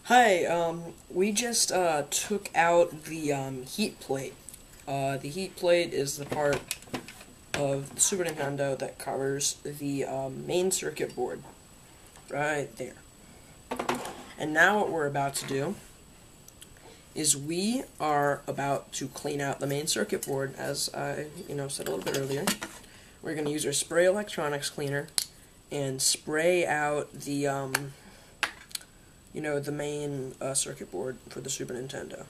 Hi, we just took out the heat plate. The heat plate is the part of the Super Nintendo that covers the main circuit board. Right there. And now what we're about to do is we are about to clean out the main circuit board, as I said a little bit earlier. We're going to use our spray electronics cleaner and spray out the the main circuit board for the Super Nintendo.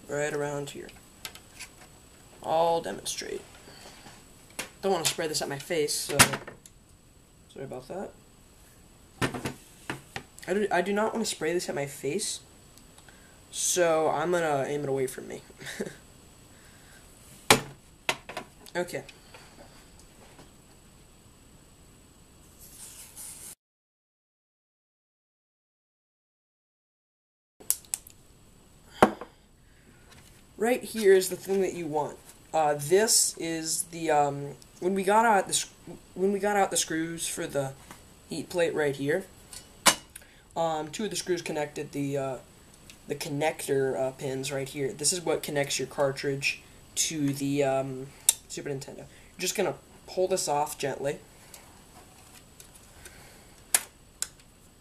Right around here. I'll demonstrate. Don't want to spray this at my face, so sorry about that. I do not want to spray this at my face, so I'm going to aim it away from me. Okay. Right here is the thing that you want. This is the when we got out the screws for the heat plate right here. Two of the screws connected the connector pins right here. This is what connects your cartridge to the Super Nintendo. You're just gonna pull this off gently.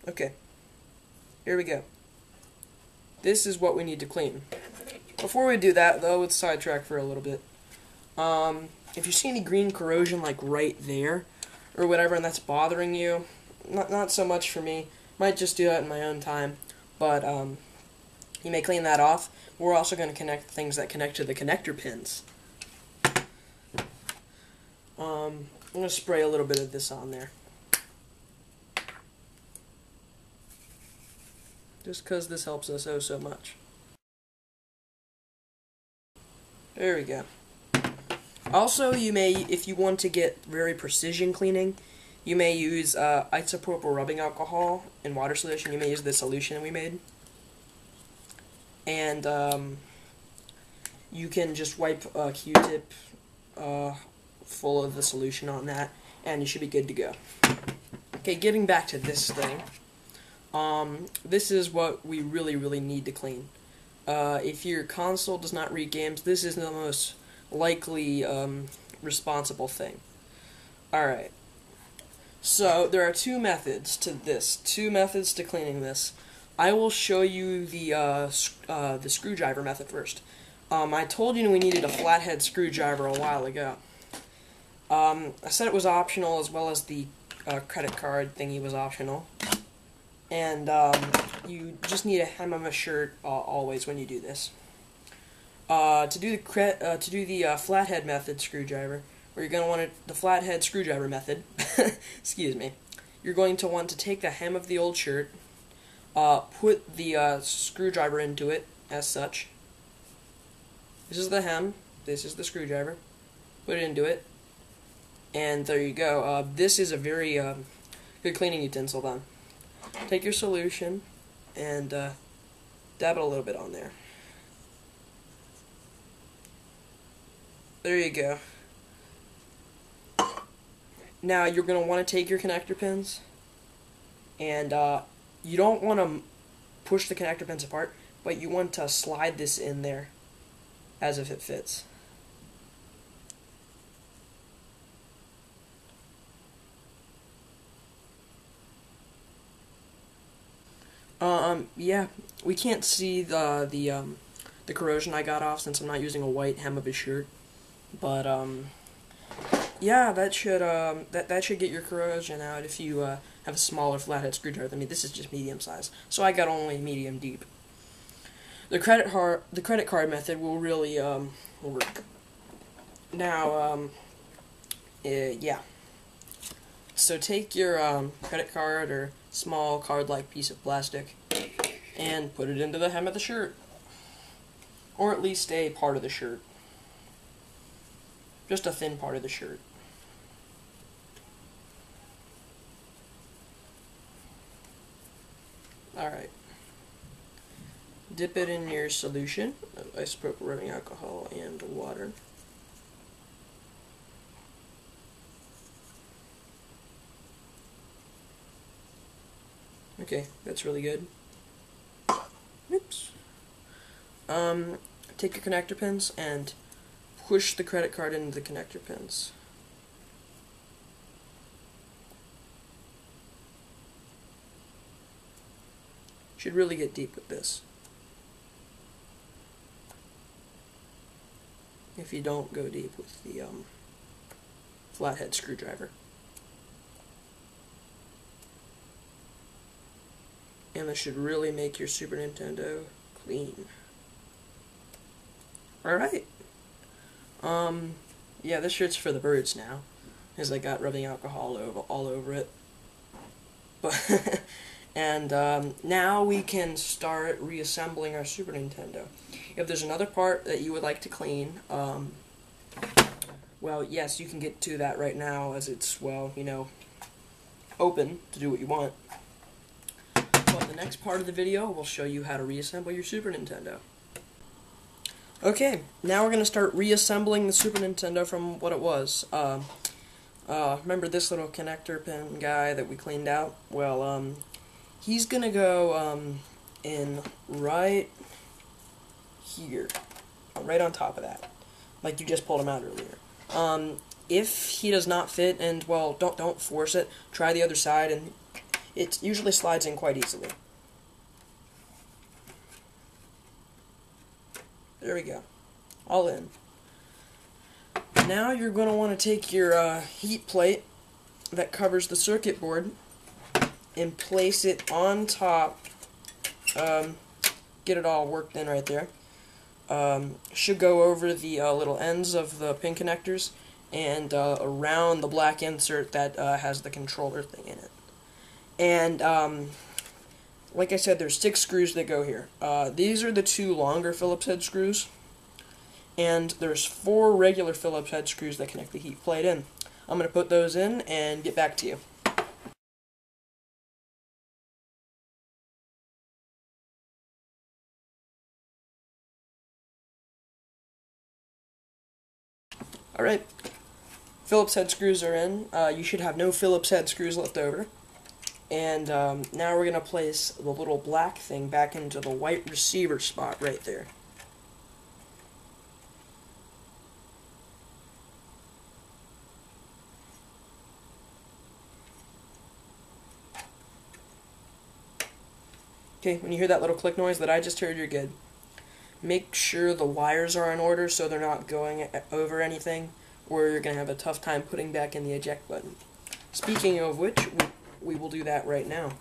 Okay. Here we go. This is what we need to clean. Before we do that, though, let's sidetrack for a little bit. If you see any green corrosion, like right there, or whatever, and that's bothering you, not so much for me. Might just do that in my own time, but you may clean that off. We're also going to connect things that connect to the connector pins. I'm going to spray a little bit of this on there. Just because this helps us so much. There we go. Also, you may, if you want to get very precision cleaning, you may use isopropyl rubbing alcohol in water solution. You may use the solution we made. And you can just wipe a Q-tip full of the solution on that, and you should be good to go. Okay, getting back to this thing. This is what we really need to clean. If your console does not read games, this is the most likely responsible thing. Alright. So, there are two methods to this. Two methods to cleaning this. I will show you the screwdriver method first. I told you we needed a flathead screwdriver a while ago. I said it was optional, as well as the credit card thingy was optional. And you just need a hem of a shirt always when you do this. To do the flathead method screwdriver, or you're going to want the flathead screwdriver method, excuse me, you're going to want to take the hem of the old shirt, put the screwdriver into it, as such. This is the hem, this is the screwdriver, put it into it, and there you go. This is a very good cleaning utensil then. Take your solution and dab it a little bit on there. There you go. Now you're going to want to take your connector pins, and you don't want to push the connector pins apart, but you want to slide this in there as if it fits. Yeah, we can't see the corrosion I got off since I'm not using a white hem of his shirt, but yeah, that should get your corrosion out if you have a smaller flathead screwdriver. I mean, this is just medium size, so I got only medium deep. The credit card method will really work. Now, yeah. So take your credit card or small card-like piece of plastic and put it into the hem of the shirt, or at least a part of the shirt, just a thin part of the shirt. Alright, dip it in your solution of isopropyl rubbing alcohol and water. Okay, that's really good. Oops. Take your connector pins and push the credit card into the connector pins. Should really get deep with this. If you don't go deep with the flathead screwdriver. And this should really make your Super Nintendo clean. Alright. Yeah, this shirt's for the birds now, as I got rubbing alcohol all over it. But and now we can start reassembling our Super Nintendo. If there's another part that you would like to clean, well, yes, you can get to that right now, as it's, well, you know, open to do what you want. But the next part of the video will show you how to reassemble your Super Nintendo. Okay, now we're going to start reassembling the Super Nintendo from what it was. Remember this little connector pin guy that we cleaned out? Well, he's going to go in right here, right on top of that, like you just pulled him out earlier. If he does not fit, and, well, don't force it, try the other side, and it usually slides in quite easily. There we go. All in. Now you're going to want to take your heat plate that covers the circuit board and place it on top. Get it all worked in right there. Should go over the little ends of the pin connectors and around the black insert that has the controller thing in it. And like I said, there's 6 screws that go here. These are the 2 longer Phillips head screws, and there's 4 regular Phillips head screws that connect the heat plate in. I'm going to put those in and get back to you. Alright, Phillips head screws are in. You should have no Phillips head screws left over. And now we're going to place the little black thing back into the white receiver spot right there. Okay, when you hear that little click noise that I just heard, you're good. Make sure the wires are in order so they're not going over anything, or you're going to have a tough time putting back in the eject button. Speaking of which, we will do that right now.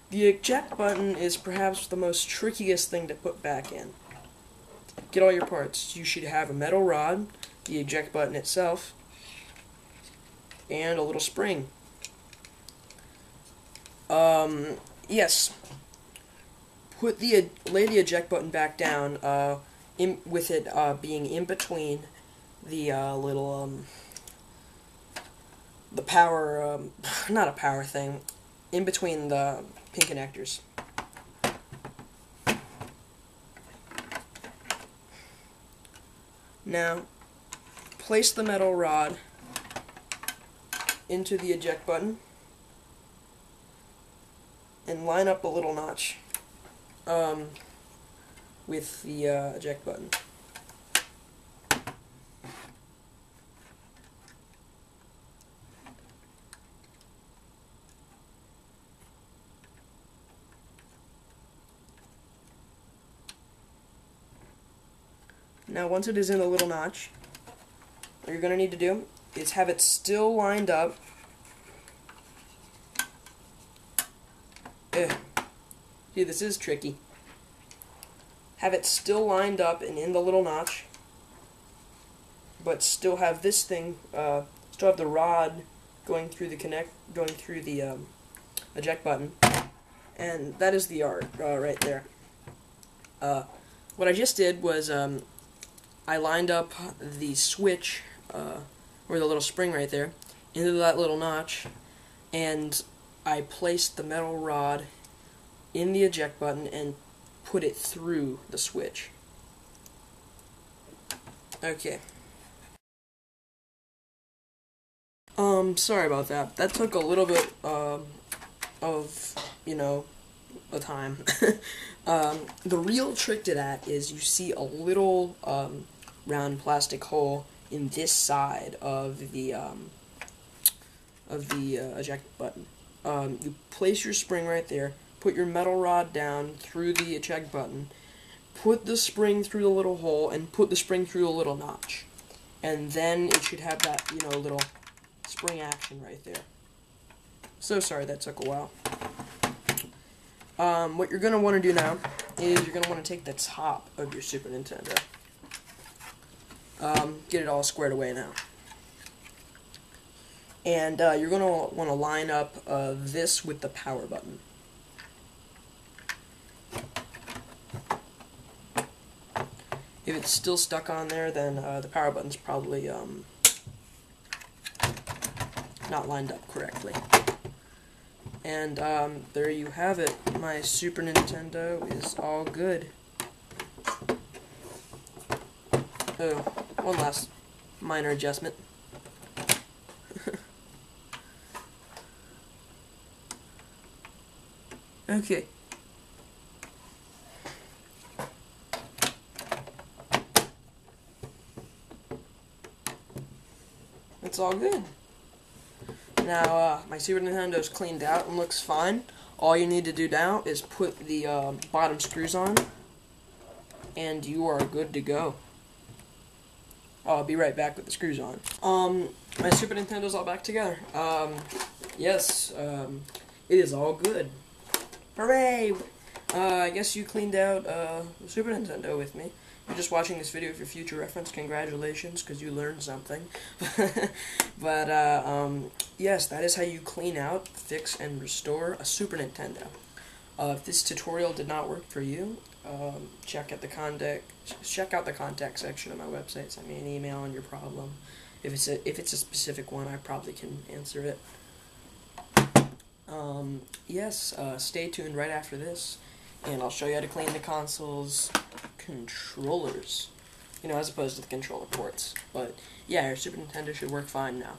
The eject button is perhaps the most trickiest thing to put back in. Get all your parts. You should have a metal rod, the eject button itself, and a little spring. Yes. Lay the eject button back down, with it being in between the little the power, not a power thing, in between the pin connectors. Now, place the metal rod into the eject button and line up a little notch with the eject button. Now, once it is in the little notch, what you're going to need to do is have it still lined up. See, this is tricky. Have it still lined up and in the little notch, but still have this thing, still have the rod going through the eject button, and that is the art right there. What I just did was I lined up the switch, or the little spring right there, into that little notch, and I placed the metal rod in the eject button and put it through the switch. Okay. Sorry about that. That took a little bit of you know, a time. The real trick to that is you see a little round plastic hole in this side of the eject button. You place your spring right there, put your metal rod down through the eject button, put the spring through the little hole, and put the spring through a little notch. And then it should have that, you know, little spring action right there. So sorry that took a while. What you're going to want to do now is you're going to want to take the top of your Super Nintendo. Get it all squared away now. And you're going to want to line up this with the power button. If it's still stuck on there, then the power button's probably not lined up correctly. And there you have it. My Super Nintendo is all good. Oh, one last minor adjustment. Okay. It's all good. Now, my Super Nintendo's cleaned out and looks fine. All you need to do now is put the bottom screws on, and you are good to go. I'll be right back with the screws on. My Super Nintendo's all back together. Yes, it is all good. Hooray! I guess you cleaned out the Super Nintendo with me. You're just watching this video for future reference. Congratulations, because you learned something. But, yes, that is how you clean out, fix, and restore a Super Nintendo. If this tutorial did not work for you, check out the contact section of my website. Send me an email on your problem. If it's a specific one, I probably can answer it. Yes, stay tuned right after this, and I'll show you how to clean the console's controllers, you know, as opposed to the controller ports. But yeah, your Super Nintendo should work fine now.